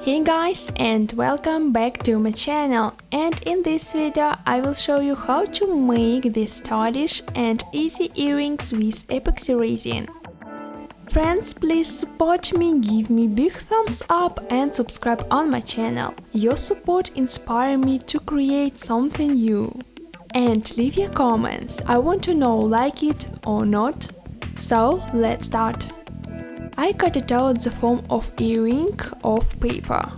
Hey guys, and welcome back to my channel, and in this video I will show you how to make these stylish and easy earrings with epoxy resin. Friends, please support me, give me big thumbs up and subscribe on my channel. Your support inspires me to create something new. And leave your comments, I want to know like it or not. So let's start. I cut out the form of earring of paper.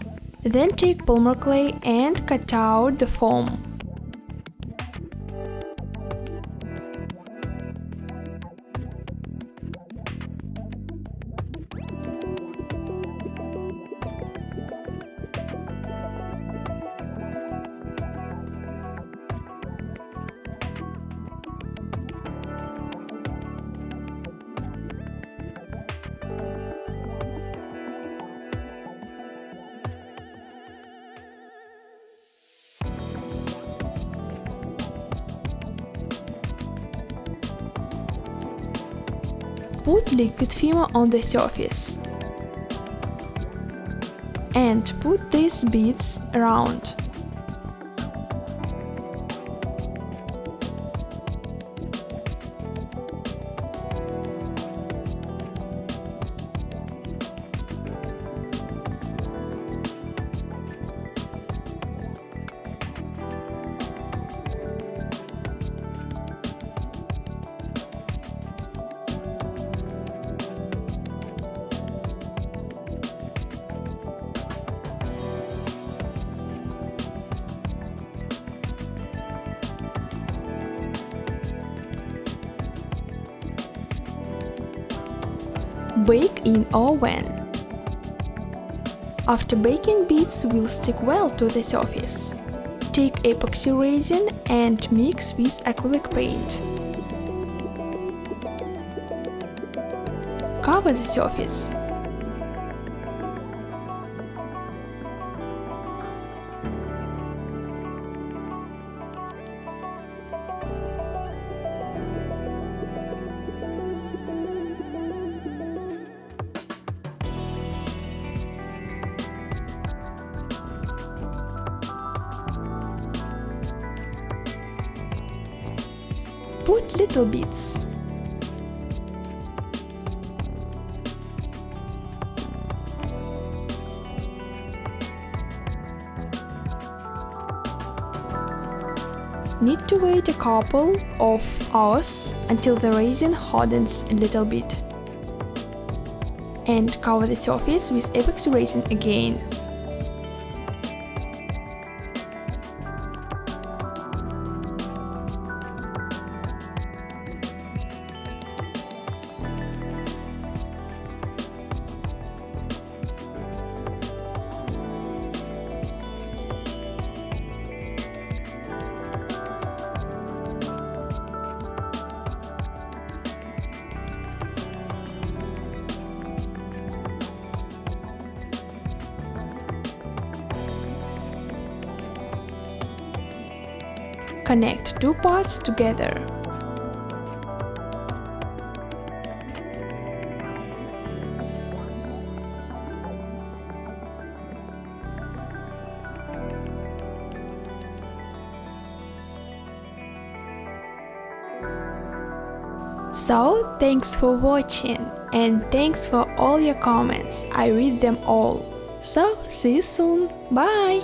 Then take polymer clay and cut out the form. Put liquid filmer on the surface and put these beads around. Bake in oven. After baking, beads will stick well to the surface. Take epoxy resin and mix with acrylic paint. Cover the surface. Put little beads. Need to wait a couple of hours until the resin hardens a little bit. And cover the surface with epoxy resin again. Connect two parts together. So, thanks for watching and thanks for all your comments. I read them all. So, see you soon. Bye!